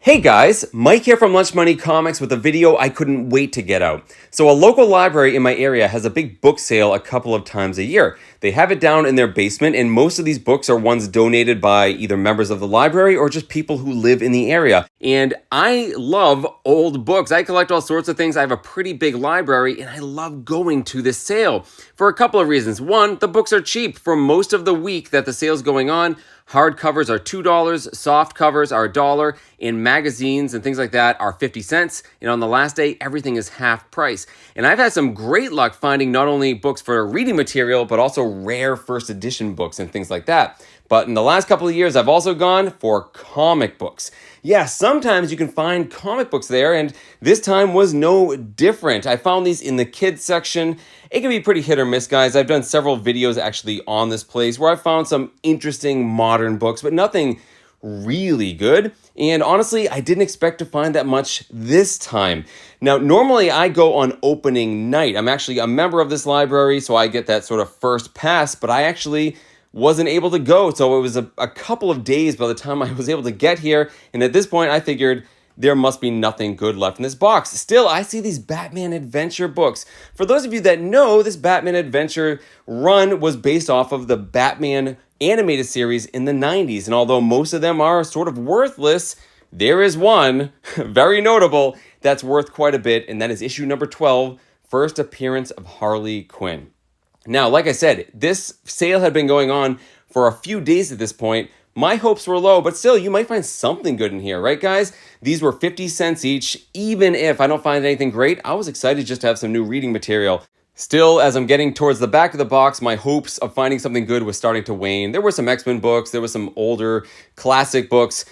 Hey guys, Mike here from Lunch Money Comics with a video I couldn't wait to get out. So a local library in my area has a big book sale a couple of times a year. They have it down in their basement, and most of these books are ones donated by either members of the library or just people who live in the area. And I love old books. I collect all sorts of things. I have a pretty big library, and I love going to this sale for a couple of reasons. One, the books are cheap for most of the week that the sale's going on. Hardcovers are $2, soft covers are $1, and magazines and things like that are 50 cents. And on the last day, everything is half price. And I've had some great luck finding not only books for reading material, but also rare first edition books and things like that. But in the last couple of years, I've also gone for comic books. Yeah, sometimes you can find comic books there, and this time was no different. I found these in the kids section. It can be pretty hit or miss, guys. I've done several videos actually on this place where I found some interesting modern books, but nothing really good. And honestly, I didn't expect to find that much this time. Now, normally I go on opening night. I'm actually a member of this library, so I get that sort of first pass, but I actually wasn't able to go. So it was a couple of days by the time I was able to get here. And at this point, I figured there must be nothing good left in this box. Still, I see these Batman Adventure books. For those of you that know, this Batman Adventure run was based off of the Batman animated series in the 90s. And although most of them are sort of worthless, there is one, very notable, that's worth quite a bit. And that is issue number 12, First Appearance of Harley Quinn. Now, like I said, this sale had been going on for a few days at this point. My hopes were low, but still, you might find something good in here, right, guys? These were 50 cents each. Even if I don't find anything great, I was excited just to have some new reading material. Still, as I'm getting towards the back of the box, my hopes of finding something good was starting to wane. There were some X-Men books, there were some older classic books,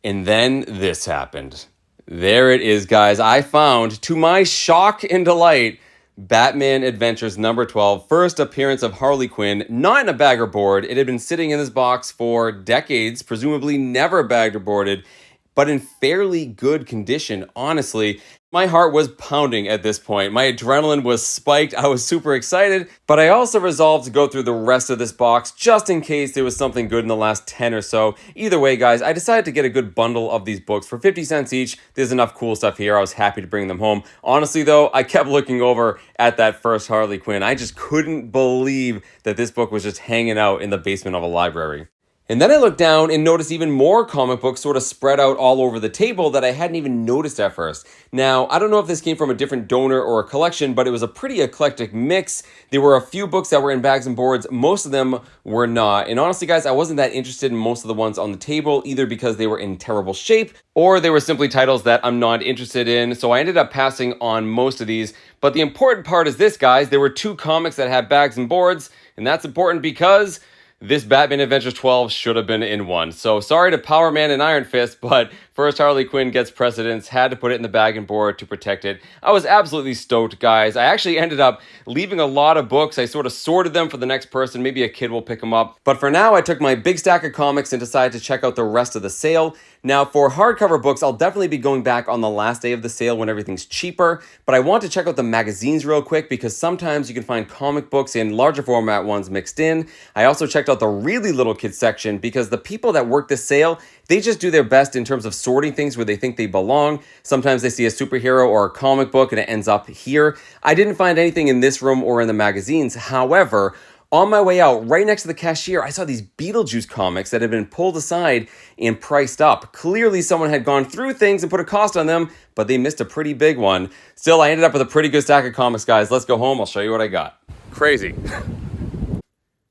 and then this happened. There it is, guys. I found, to my shock and delight, Batman Adventures number 12, First Appearance of Harley Quinn, not in a bag or board. It had been sitting in this box for decades, presumably never bagged or boarded, but in fairly good condition, honestly. My heart was pounding at this point. My adrenaline was spiked. I was super excited, but I also resolved to go through the rest of this box just in case there was something good in the last 10 or so. Either way, guys, I decided to get a good bundle of these books for 50 cents each. There's enough cool stuff here. I was happy to bring them home. Honestly, though, I kept looking over at that first Harley Quinn. I just couldn't believe that this book was just hanging out in the basement of a library. And then I looked down and noticed even more comic books sort of spread out all over the table that I hadn't even noticed at first. Now, I don't know if this came from a different donor or a collection, but it was a pretty eclectic mix. There were a few books that were in bags and boards. Most of them were not. And honestly, guys, I wasn't that interested in most of the ones on the table, either because they were in terrible shape or they were simply titles that I'm not interested in. So I ended up passing on most of these. But the important part is this, guys. There were two comics that had bags and boards, and that's important because this Batman Adventures 12 should have been in one. So sorry to Power Man and Iron Fist, but first Harley Quinn gets precedence. Had to put it in the bag and board to protect it. I was absolutely stoked, guys. I actually ended up leaving a lot of books. I sort of sorted them for the next person. Maybe a kid will pick them up. But for now, I took my big stack of comics and decided to check out the rest of the sale. Now, for hardcover books, I'll definitely be going back on the last day of the sale when everything's cheaper. But I want to check out the magazines real quick because sometimes you can find comic books in larger format ones mixed in. I also checked out the really little kids section because the people that work this sale, they just do their best in terms of sorting things where they think they belong. Sometimes they see a superhero or a comic book and it ends up here. I didn't find anything in this room or in the magazines. However, on my way out, right next to the cashier, I saw these Beetlejuice comics that had been pulled aside and priced up. Clearly, someone had gone through things and put a cost on them, but they missed a pretty big one. Still, I ended up with a pretty good stack of comics, guys. Let's go home. I'll show you what I got. Crazy.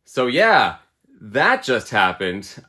So yeah, that just happened.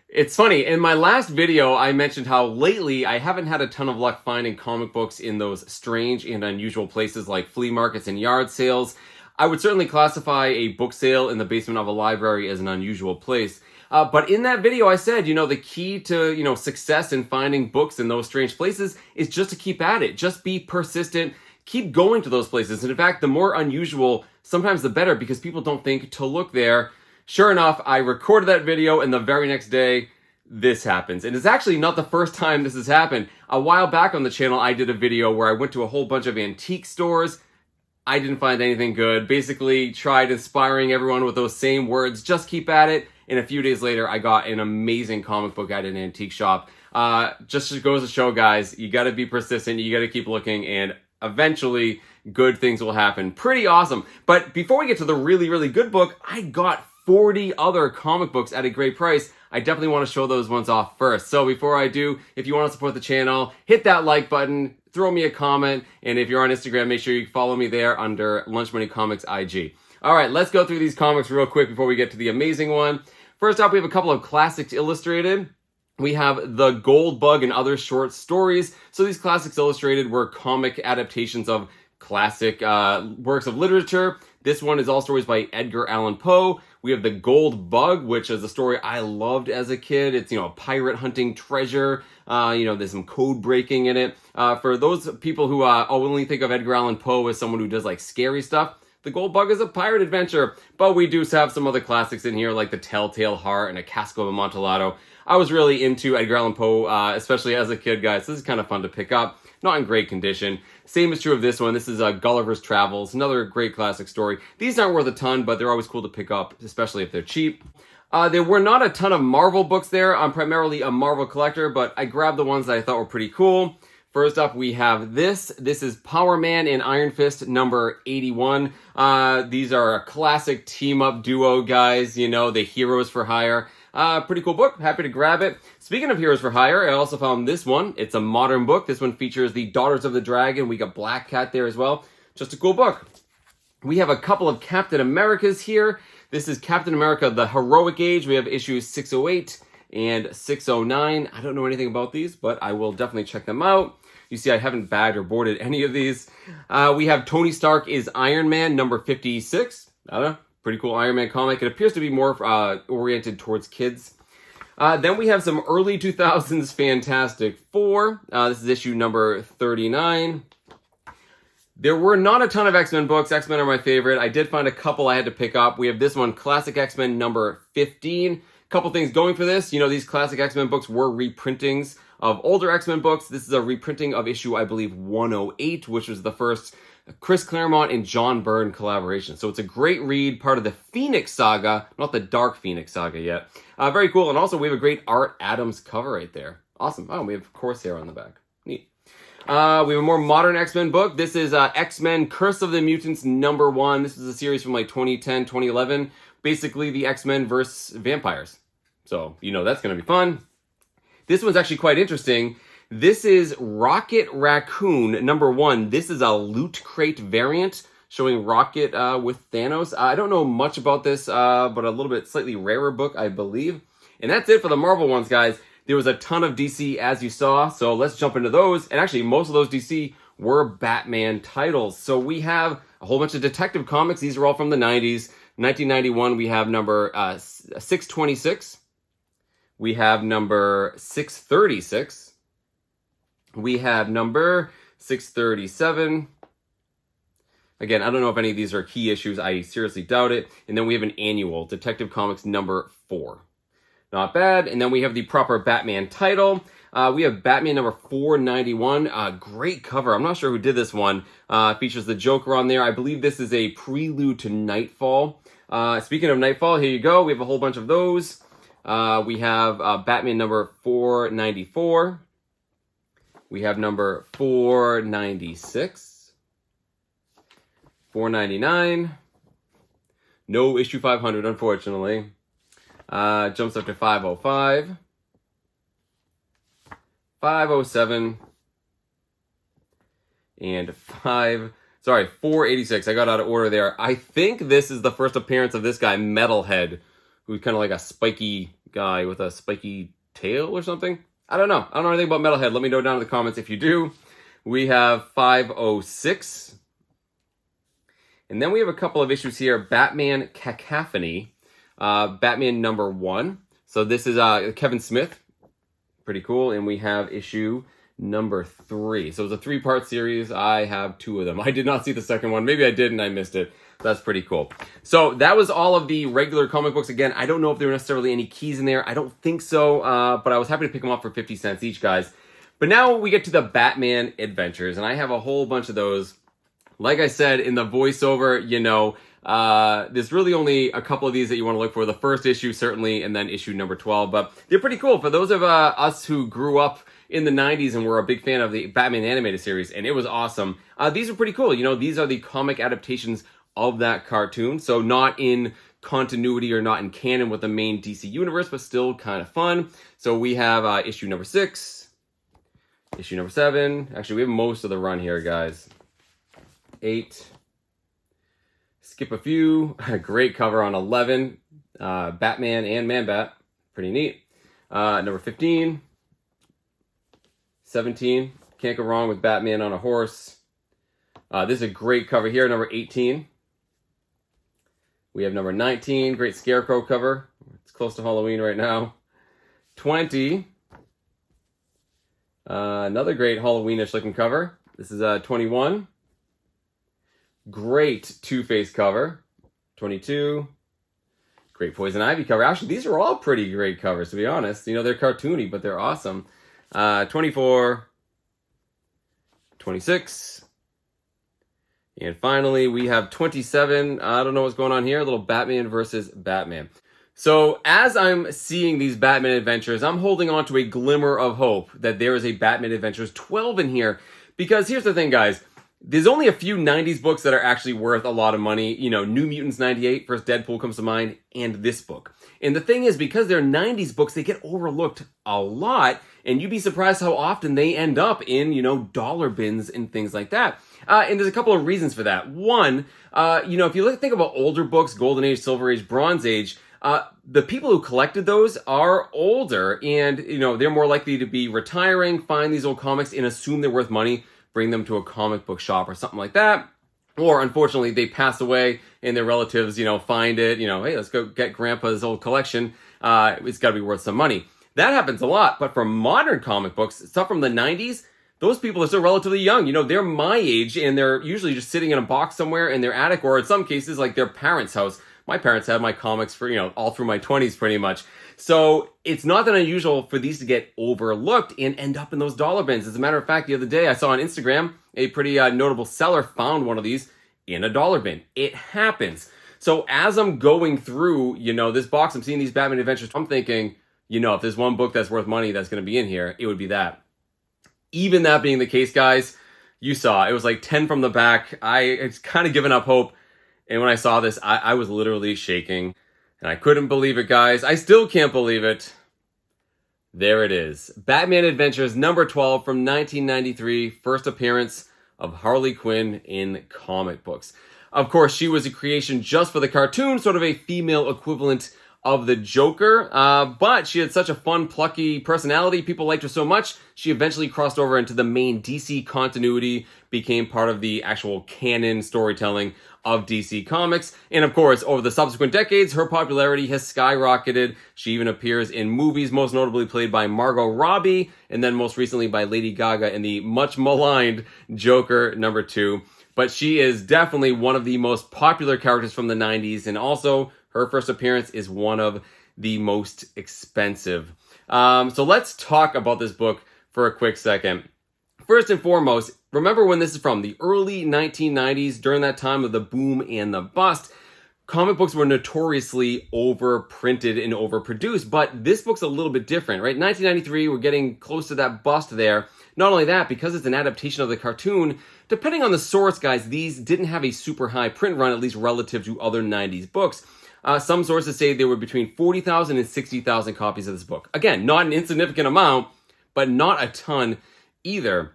It's funny, in my last video, I mentioned how lately I haven't had a ton of luck finding comic books in those strange and unusual places like flea markets and yard sales. I would certainly classify a book sale in the basement of a library as an unusual place. But in that video, I said, the key to, success in finding books in those strange places is just to keep at it. Just be persistent. Keep going to those places. And in fact, the more unusual, sometimes the better because people don't think to look there. Sure enough, I recorded that video and the very next day, this happens. And it's actually not the first time this has happened. A while back on the channel, I did a video where I went to a whole bunch of antique stores. I didn't find anything good. Basically tried inspiring everyone with those same words, just keep at it. And a few days later, I got an amazing comic book at an antique shop. Just goes to show, guys, you got to be persistent. You got to keep looking, and eventually good things will happen. Pretty awesome. But before we get to the really, really good book, I got 40 other comic books at a great price. I definitely want to show those ones off first. So before I do, if you want to support the channel, hit that like button, throw me a comment, and if you're on Instagram, make sure you follow me there under Lunch Money Comics IG. All right, let's go through these comics real quick before we get to the amazing one. First up, we have a couple of classics illustrated. We have The Gold Bug and Other Short Stories. So these classics illustrated were comic adaptations of classic works of literature. This one is all stories by Edgar Allan Poe. We have The Gold Bug, which is a story I loved as a kid. It's, a pirate hunting treasure. There's some code breaking in it. For those people who only think of Edgar Allan Poe as someone who does like scary stuff, The Gold Bug is a pirate adventure. But we do have some other classics in here like The Telltale Heart and A Cask of Amontillado. I was really into Edgar Allan Poe, especially as a kid, guys. This is kind of fun to pick up. Not in great condition. Same is true of this one. This is Gulliver's Travels, another great classic story. These aren't worth a ton, but they're always cool to pick up, especially if they're cheap. There were not a ton of Marvel books there. I'm primarily a Marvel collector, but I grabbed the ones that I thought were pretty cool. First up, we have this. This is Power Man and Iron Fist number 81. These are a classic team-up duo, guys. The heroes for hire. Pretty cool book. Happy to grab it. Speaking of Heroes for Hire, I also found this one. It's a modern book. This one features the Daughters of the Dragon. We got Black Cat there as well. Just a cool book. We have a couple of Captain Americas here. This is Captain America, The Heroic Age. We have issues 608 and 609. I don't know anything about these, but I will definitely check them out. You see, I haven't bagged or boarded any of these. We have Tony Stark is Iron Man, number 56. I don't know. Pretty cool Iron Man comic. It appears to be more oriented towards kids. Then we have some early 2000s Fantastic Four. This is issue number 39. There were not a ton of X-Men books. X-Men are my favorite. I did find a couple I had to pick up. We have this one, Classic X-Men number 15. Couple things going for this. These classic X-Men books were reprintings of older X-Men books. This is a reprinting of issue, I believe, 108, which was the first Chris Claremont and John Byrne collaboration. So it's a great read, part of the Phoenix Saga, not the Dark Phoenix Saga yet. Very cool. And also we have a great Art Adams cover right there. Awesome. Oh, we have Corsair on the back. Neat. We have a more modern X-Men book. This is X-Men Curse of the Mutants number 1. This is a series from like 2010, 2011. Basically the X-Men versus vampires. So, that's going to be fun. This one's actually quite interesting. This is Rocket Raccoon number 1. This is a Loot Crate variant showing Rocket with Thanos. I don't know much about this, but a little bit slightly rarer book, I believe. And that's it for the Marvel ones, guys. There was a ton of DC, as you saw, so let's jump into those. And actually, most of those DC were Batman titles. So we have a whole bunch of detective comics. These are all from the 90s. 1991, we have number 626. We have number 636. We have number 637. Again, I don't know if any of these are key issues. I seriously doubt it. And then we have an annual, Detective Comics number 4. Not bad. And then we have the proper Batman title. We have Batman number 491. Great cover. I'm not sure who did this one. Features the Joker on there. I believe this is a prelude to Nightfall. Speaking of Nightfall, here you go. We have a whole bunch of those. We have Batman number 494. We have number 496, 499. No issue 500, unfortunately. Jumps up to 505, 507, and 486. I got out of order there. I think this is the first appearance of this guy, Metalhead, who's kind of like a spiky guy with a spiky tail or something. I don't know. I don't know anything about Metalhead. Let me know down in the comments if you do. We have 506. And then we have a couple of issues here. Batman Cacophony. Batman number 1. So this is Kevin Smith. Pretty cool. And we have issue number 3. So it's a 3-part series. I have 2 of them. I did not see the second one. Maybe I did and I missed it. That's pretty cool. So that was all of the regular comic books. Again, I don't know if there were necessarily any keys in there. I don't think so, but I was happy to pick them up for 50 cents each, guys. But now we get to the Batman adventures, and I have a whole bunch of those. Like I said in the voiceover, There's really only a couple of these that you want to look for. The first issue, certainly, and then issue number 12. But they're pretty cool. For those of us who grew up in the 90s and were a big fan of the Batman animated series, and it was awesome. These are pretty cool. You know, these are the comic adaptations of that cartoon. So not in continuity or not in canon with the main DC universe, but still kind of fun. So we have issue number 6, issue number 7. Actually, we have most of the run here, guys. 8. Skip a few. Great cover on 11. Batman and Man-Bat. Pretty neat. Number 15. 17. Can't go wrong with Batman on a horse. This is a great cover here. Number 18. We have number 19. Great Scarecrow cover. It's close to Halloween right now. 20. Another great Halloweenish looking cover. This is 21. Great Two-Face cover. 22. Great Poison Ivy cover. Actually, these are all pretty great covers, to be honest. You know, they're cartoony, but they're awesome. 24. 26. And finally, we have 27. I don't know what's going on here. A little Batman versus Batman. So as I'm seeing these Batman Adventures, I'm holding on to a glimmer of hope that there is a Batman Adventures 12 in here. Because here's the thing, guys. There's only a few 90s books that are actually worth a lot of money. You know, New Mutants 98, first Deadpool comes to mind, and this book. And the thing is, because they're 90s books, they get overlooked a lot. And you'd be surprised how often they end up in, you know, dollar bins and things like that. And there's a couple of reasons for that. One, you know, if you think about older books, Golden Age, Silver Age, Bronze Age, the people who collected those are older and, you know, they're more likely to be retiring, find these old comics and assume they're worth money, bring them to a comic book shop or something like that. Or unfortunately, they pass away and their relatives, you know, find it, you know, hey, let's go get grandpa's old collection. It's got to be worth some money. That happens a lot. But for modern comic books, stuff from the 90s, those people are still relatively young. You know, they're my age and they're usually just sitting in a box somewhere in their attic or in some cases like their parents' house. My parents had my comics for, you know, all through my 20s pretty much. So it's not that unusual for these to get overlooked and end up in those dollar bins. As a matter of fact, the other day I saw on Instagram a pretty notable seller found one of these in a dollar bin. It happens. So as I'm going through, you know, this box, I'm seeing these Batman Adventures, I'm thinking, you know, if there's one book that's worth money that's going to be in here, it would be that. Even that being the case, guys, you saw it was like 10 from the back. It's kind of given up hope. And when I saw this, I was literally shaking. And I couldn't believe it, guys. I still can't believe it. There it is. Batman Adventures number 12 from 1993. First appearance of Harley Quinn in comic books. Of course, she was a creation just for the cartoon, sort of a female equivalent of the Joker, but she had such a fun, plucky personality. People liked her so much, she eventually crossed over into the main DC continuity, became part of the actual canon storytelling of DC Comics. And of course, over the subsequent decades, her popularity has skyrocketed. She even appears in movies, most notably played by Margot Robbie, and then most recently by Lady Gaga in the much maligned Joker number 2. But she is definitely one of the most popular characters from the 90s, and also her first appearance is one of the most expensive. So let's talk about this book for a quick second. First and foremost, remember when this is from the early 1990s, during that time of the boom and the bust. Comic books were notoriously overprinted and overproduced, but this book's a little bit different, right? 1993, we're getting close to that bust there. Not only that, because it's an adaptation of the cartoon, depending on the source, guys, these didn't have a super high print run, at least relative to other 90s books. Some sources say there were between 40,000 and 60,000 copies of this book. Again, not an insignificant amount, but not a ton either.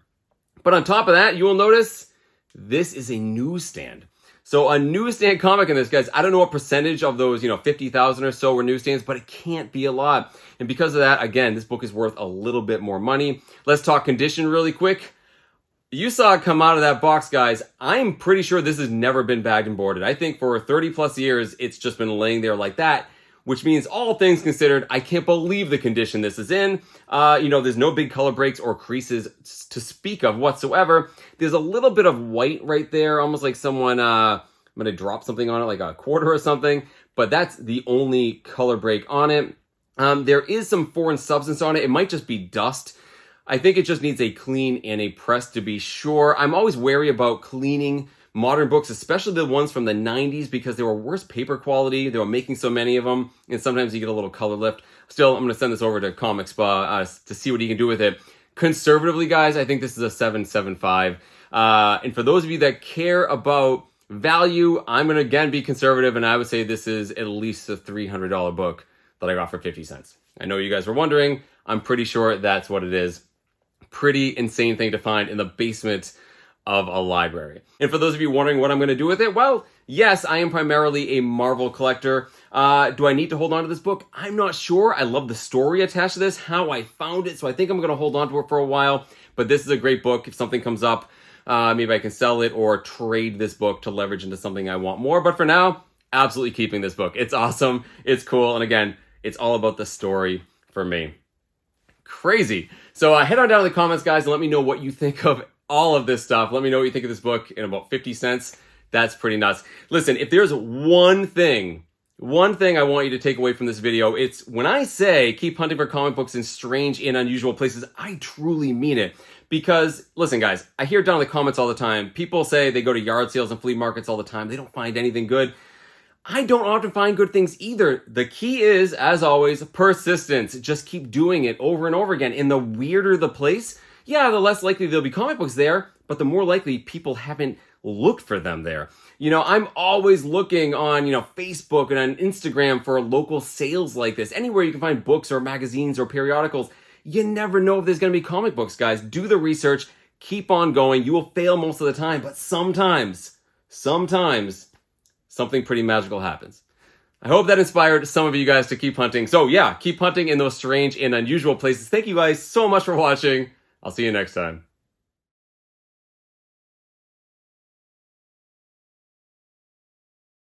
But on top of that, you will notice this is a newsstand. So a newsstand comic in this, guys, I don't know what percentage of those, 50,000 or so were newsstands, but it can't be a lot. And because of that, again, this book is worth a little bit more money. Let's talk condition really quick. You saw it come out of that box, guys. I'm pretty sure this has never been bagged and boarded. I think for 30 plus years, it's just been laying there like that, which means all things considered, I can't believe the condition this is in. There's no big color breaks or creases to speak of whatsoever. There's a little bit of white right there, almost like someone, I'm going to drop something on it, like a quarter or something, but that's the only color break on it. There is some foreign substance on it. It might just be dust. I think it just needs a clean and a press to be sure. I'm always wary about cleaning modern books, especially the ones from the 90s, because they were worse paper quality. They were making so many of them, and sometimes you get a little color lift. Still, I'm going to send this over to Comic Spa to see what he can do with it. Conservatively, guys, I think this is a 7.75. And for those of you that care about value, I'm going to again be conservative, and I would say this is at least a $300 book that I got for 50 cents. I know you guys were wondering. I'm pretty sure that's what it is. Pretty insane thing to find in the basement of a library. And for those of you wondering what I'm going to do with it, well, yes, I am primarily a Marvel collector. Do I need to hold on to this book? I'm not sure. I love the story attached to this, how I found it, so I think I'm going to hold on to it for a while. But this is a great book. If something comes up, maybe I can sell it or trade this book to leverage into something I want more. But for now, absolutely keeping this book. It's awesome. It's cool. And again, it's all about the story for me. Crazy. So head on down to the comments, guys, and let me know what you think of all of this stuff. Let me know what you think of this book in about 50 cents. That's pretty nuts. Listen, if there's one thing I want you to take away from this video, it's when I say keep hunting for comic books in strange and unusual places, I truly mean it. Because, listen, guys, I hear down in the comments all the time, people say they go to yard sales and flea markets all the time. They don't find anything good. I don't often find good things either. The key is, as always, persistence. Just keep doing it over and over again. And the weirder the place, yeah, the less likely there'll be comic books there, but the more likely people haven't looked for them there. You know, I'm always looking on, Facebook and on Instagram for local sales like this. Anywhere you can find books or magazines or periodicals. You never know if there's going to be comic books, guys. Do the research. Keep on going. You will fail most of the time, but sometimes, something pretty magical happens. I hope that inspired some of you guys to keep hunting. So yeah, keep hunting in those strange and unusual places. Thank you guys so much for watching. I'll see you next time.